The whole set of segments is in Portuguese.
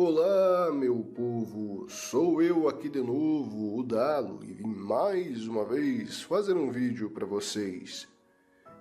Olá, meu povo, sou eu aqui de novo, o Dalo, e vim mais uma vez fazer um vídeo para vocês.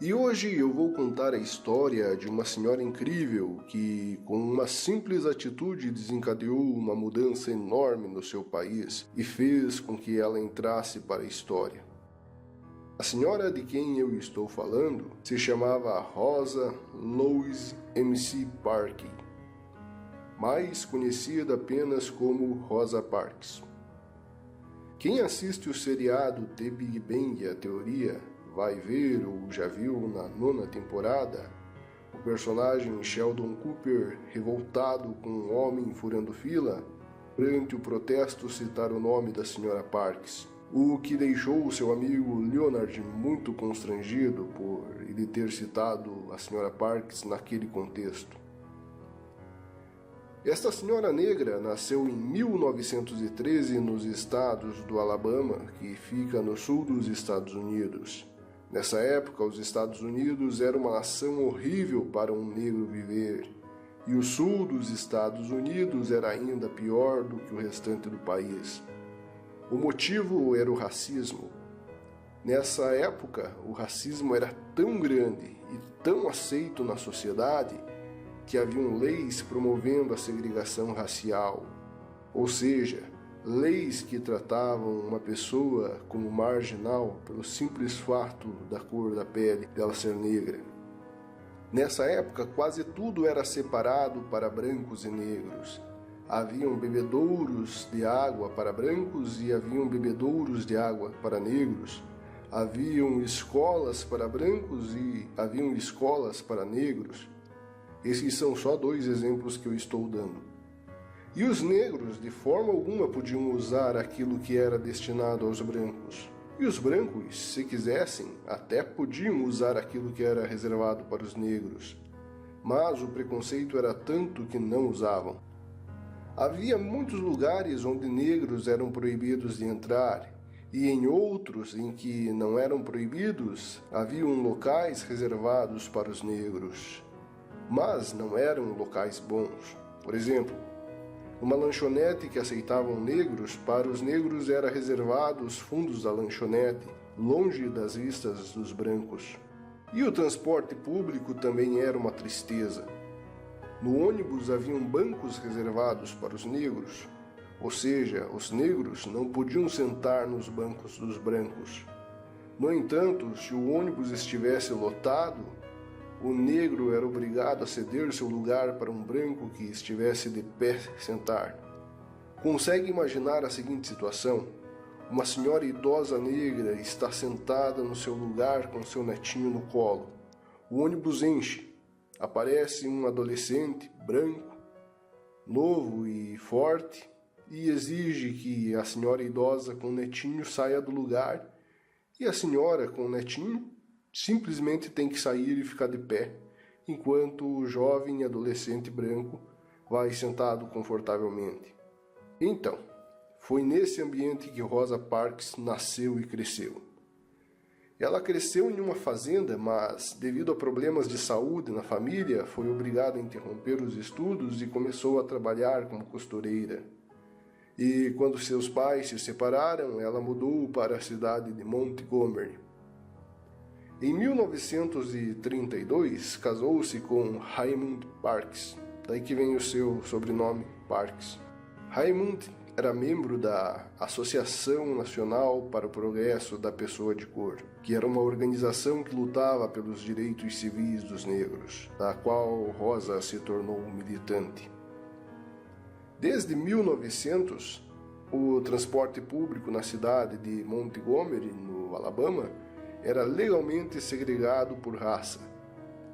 E hoje eu vou contar a história de uma senhora incrível que, com uma simples atitude, desencadeou uma mudança enorme no seu país e fez com que ela entrasse para a história. A senhora de quem eu estou falando se chamava Rosa Louise MC Parks, mais conhecida apenas como Rosa Parks. Quem assiste o seriado The Big Bang, a teoria, vai ver ou já viu na 9ª temporada o personagem Sheldon Cooper revoltado com um homem furando fila durante o protesto citar o nome da senhora Parks, o que deixou seu amigo Leonard muito constrangido por ele ter citado a senhora Parks naquele contexto. Esta senhora negra nasceu em 1913 nos estados do Alabama, que fica no sul dos Estados Unidos. Nessa época, os Estados Unidos era uma nação horrível para um negro viver, e o sul dos Estados Unidos era ainda pior do que o restante do país. O motivo era o racismo. Nessa época, o racismo era tão grande e tão aceito na sociedade que haviam leis promovendo a segregação racial, ou seja, leis que tratavam uma pessoa como marginal pelo simples fato da cor da pele dela ser negra. Nessa época, quase tudo era separado para brancos e negros. Haviam bebedouros de água para brancos e haviam bebedouros de água para negros. Haviam escolas para brancos e haviam escolas para negros. Esses são só 2 exemplos que eu estou dando. E os negros, de forma alguma, podiam usar aquilo que era destinado aos brancos. E os brancos, se quisessem, até podiam usar aquilo que era reservado para os negros. Mas o preconceito era tanto que não usavam. Havia muitos lugares onde negros eram proibidos de entrar, e em outros em que não eram proibidos, haviam locais reservados para os negros. Mas não eram locais bons. Por exemplo, uma lanchonete que aceitavam negros, para os negros era reservado os fundos da lanchonete, longe das vistas dos brancos. E o transporte público também era uma tristeza. No ônibus haviam bancos reservados para os negros, ou seja, os negros não podiam sentar nos bancos dos brancos. No entanto, se o ônibus estivesse lotado, o negro era obrigado a ceder seu lugar para um branco que estivesse de pé sentar. Consegue imaginar a seguinte situação? Uma senhora idosa negra está sentada no seu lugar com seu netinho no colo. O ônibus enche. Aparece um adolescente branco, novo e forte, e exige que a senhora idosa com o netinho saia do lugar, e a senhora com o netinho simplesmente tem que sair e ficar de pé, enquanto o jovem adolescente branco vai sentado confortavelmente. Então, foi nesse ambiente que Rosa Parks nasceu e cresceu. Ela cresceu em uma fazenda, mas, devido a problemas de saúde na família, foi obrigada a interromper os estudos e começou a trabalhar como costureira. E quando seus pais se separaram, ela mudou para a cidade de Montgomery. Em 1932, casou-se com Raymond Parks, daí que vem o seu sobrenome Parks. Raymond era membro da Associação Nacional para o Progresso da Pessoa de Cor, que era uma organização que lutava pelos direitos civis dos negros, da qual Rosa se tornou militante. Desde 1900, o transporte público na cidade de Montgomery, no Alabama, era legalmente segregado por raça.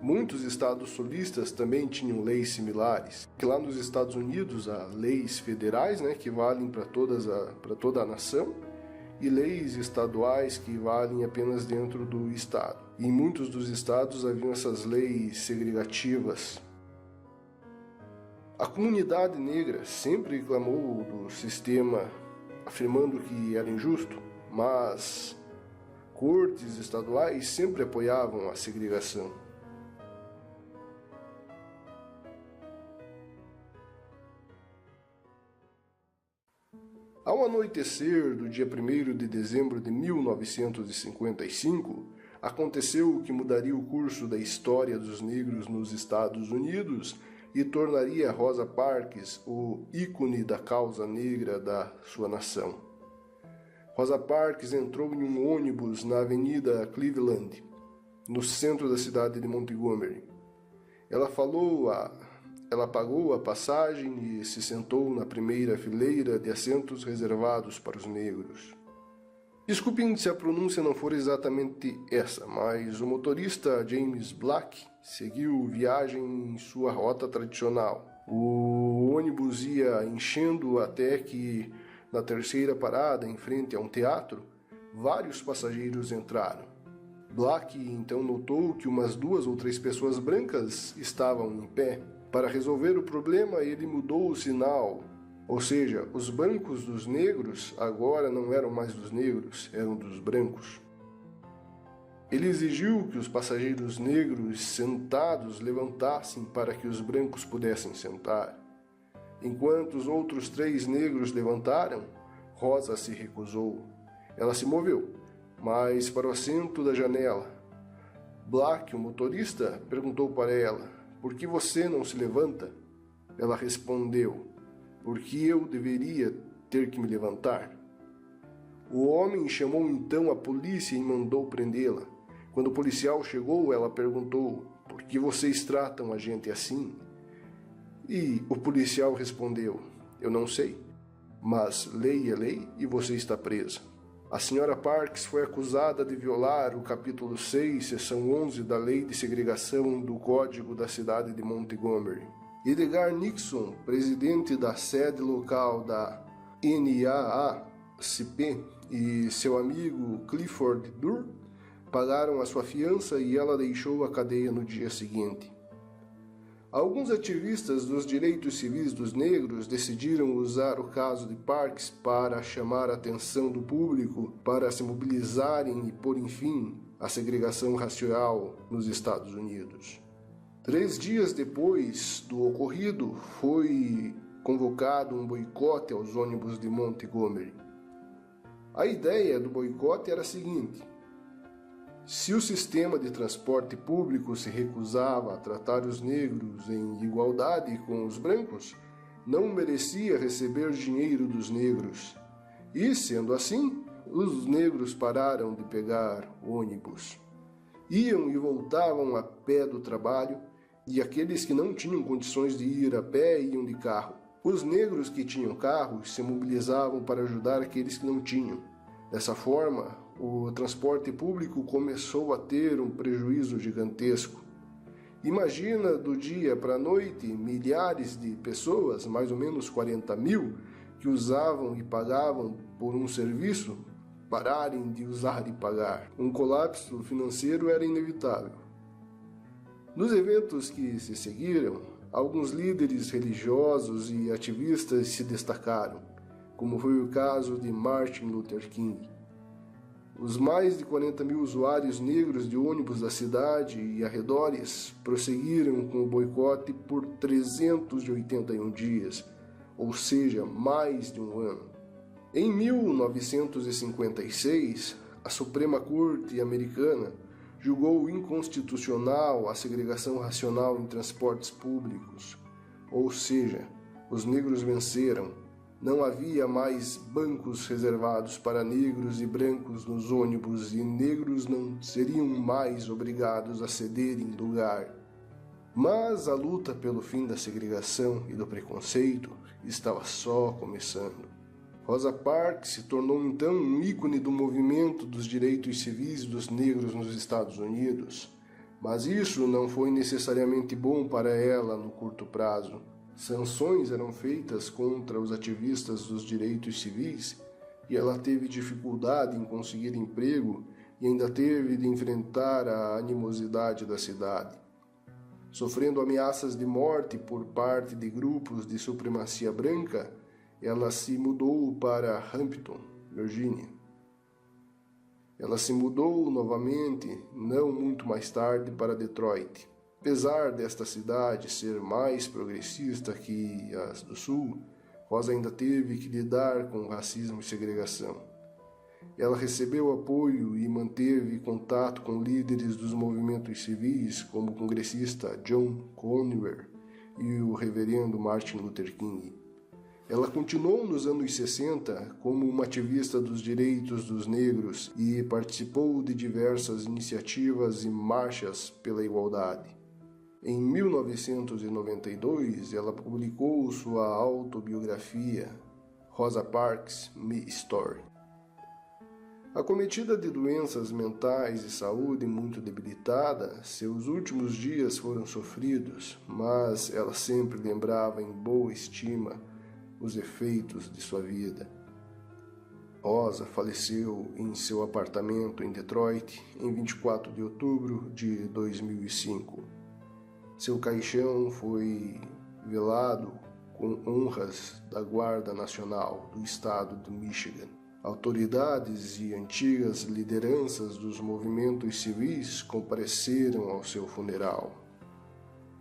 Muitos estados sulistas também tinham leis similares, que lá nos Estados Unidos há leis federais, que valem para toda a nação, e leis estaduais que valem apenas dentro do estado. E em muitos dos estados haviam essas leis segregativas. A comunidade negra sempre reclamou do sistema, afirmando que era injusto, mas cortes estaduais sempre apoiavam a segregação. Ao anoitecer do dia 1º de dezembro de 1955, aconteceu o que mudaria o curso da história dos negros nos Estados Unidos e tornaria Rosa Parks o ícone da causa negra da sua nação. Rosa Parks entrou em um ônibus na Avenida Cleveland, no centro da cidade de Montgomery. Ela pagou a passagem e se sentou na primeira fileira de assentos reservados para os negros. Desculpem se a pronúncia não for exatamente essa, mas o motorista James Black seguiu viagem em sua rota tradicional. O ônibus ia enchendo até que, na terceira parada, em frente a um teatro, vários passageiros entraram. Black então notou que umas 2 ou 3 pessoas brancas estavam em pé. Para resolver o problema, ele mudou o sinal, ou seja, os bancos dos negros agora não eram mais dos negros, eram dos brancos. Ele exigiu que os passageiros negros sentados levantassem para que os brancos pudessem sentar. Enquanto os outros 3 negros levantaram, Rosa se recusou. Ela se moveu, mas para o assento da janela. Black, o motorista, perguntou para ela: "Por que você não se levanta?" Ela respondeu: "Porque eu deveria ter que me levantar." O homem chamou então a polícia e mandou prendê-la. Quando o policial chegou, ela perguntou: "Por que vocês tratam a gente assim?" E o policial respondeu: "Eu não sei, mas lei é lei e você está presa." A senhora Parks foi acusada de violar o capítulo 6, seção 11 da Lei de Segregação do Código da cidade de Montgomery. Edgar Nixon, presidente da sede local da NAACP, e seu amigo Clifford Durr pagaram a sua fiança e ela deixou a cadeia no dia seguinte. Alguns ativistas dos direitos civis dos negros decidiram usar o caso de Parks para chamar a atenção do público para se mobilizarem e pôr fim à segregação racial nos Estados Unidos. 3 dias depois do ocorrido, foi convocado um boicote aos ônibus de Montgomery. A ideia do boicote era a seguinte: se o sistema de transporte público se recusava a tratar os negros em igualdade com os brancos, não merecia receber dinheiro dos negros. E, sendo assim, os negros pararam de pegar ônibus. Iam e voltavam a pé do trabalho, e aqueles que não tinham condições de ir a pé iam de carro. Os negros que tinham carros se mobilizavam para ajudar aqueles que não tinham. Dessa forma, o transporte público começou a ter um prejuízo gigantesco. Imagina do dia para a noite milhares de pessoas, mais ou menos 40 mil, que usavam e pagavam por um serviço, pararem de usar e pagar. Um colapso financeiro era inevitável. Nos eventos que se seguiram, alguns líderes religiosos e ativistas se destacaram, como foi o caso de Martin Luther King. Os mais de 40 mil usuários negros de ônibus da cidade e arredores prosseguiram com o boicote por 381 dias, ou seja, mais de um ano. Em 1956, a Suprema Corte americana julgou inconstitucional a segregação racial em transportes públicos, ou seja, os negros venceram. Não havia mais bancos reservados para negros e brancos nos ônibus e negros não seriam mais obrigados a cederem lugar. Mas a luta pelo fim da segregação e do preconceito estava só começando. Rosa Parks se tornou então um ícone do movimento dos direitos civis dos negros nos Estados Unidos. Mas isso não foi necessariamente bom para ela no curto prazo. Sanções eram feitas contra os ativistas dos direitos civis e ela teve dificuldade em conseguir emprego e ainda teve de enfrentar a animosidade da cidade. Sofrendo ameaças de morte por parte de grupos de supremacia branca, ela se mudou para Hampton, Virgínia. Ela se mudou novamente, não muito mais tarde, para Detroit. Apesar desta cidade ser mais progressista que as do Sul, Rosa ainda teve que lidar com racismo e segregação. Ela recebeu apoio e manteve contato com líderes dos movimentos civis, como o congressista John Conwer e o reverendo Martin Luther King. Ela continuou nos anos 60 como uma ativista dos direitos dos negros e participou de diversas iniciativas e marchas pela igualdade. Em 1992, ela publicou sua autobiografia, Rosa Parks, Me Story. Acometida de doenças mentais e saúde muito debilitada, seus últimos dias foram sofridos, mas ela sempre lembrava em boa estima os efeitos de sua vida. Rosa faleceu em seu apartamento em Detroit em 24 de outubro de 2005. Seu caixão foi velado com honras da Guarda Nacional do estado do Michigan. Autoridades e antigas lideranças dos movimentos civis compareceram ao seu funeral.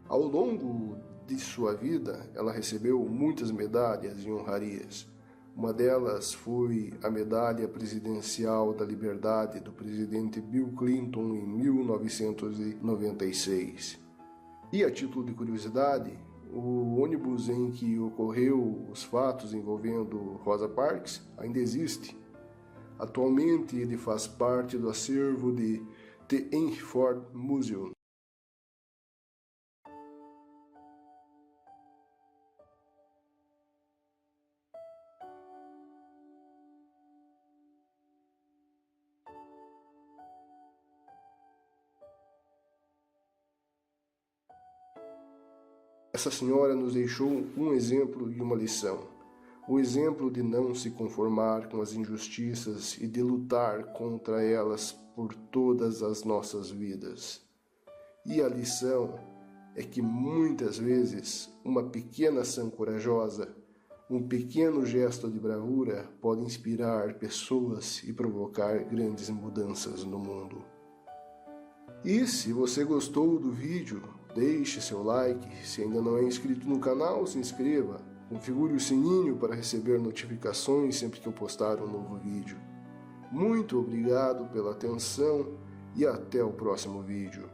Ao longo de sua vida, ela recebeu muitas medalhas e honrarias. Uma delas foi a Medalha Presidencial da Liberdade do presidente Bill Clinton em 1996. E a título de curiosidade, o ônibus em que ocorreu os fatos envolvendo Rosa Parks ainda existe. Atualmente ele faz parte do acervo de The Henry Ford Museum. Essa senhora nos deixou um exemplo e uma lição. O exemplo de não se conformar com as injustiças e de lutar contra elas por todas as nossas vidas. E a lição é que muitas vezes uma pequena ação corajosa, um pequeno gesto de bravura pode inspirar pessoas e provocar grandes mudanças no mundo. E se você gostou do vídeo, deixe seu like, se ainda não é inscrito no canal, se inscreva, configure o sininho para receber notificações sempre que eu postar um novo vídeo. Muito obrigado pela atenção e até o próximo vídeo.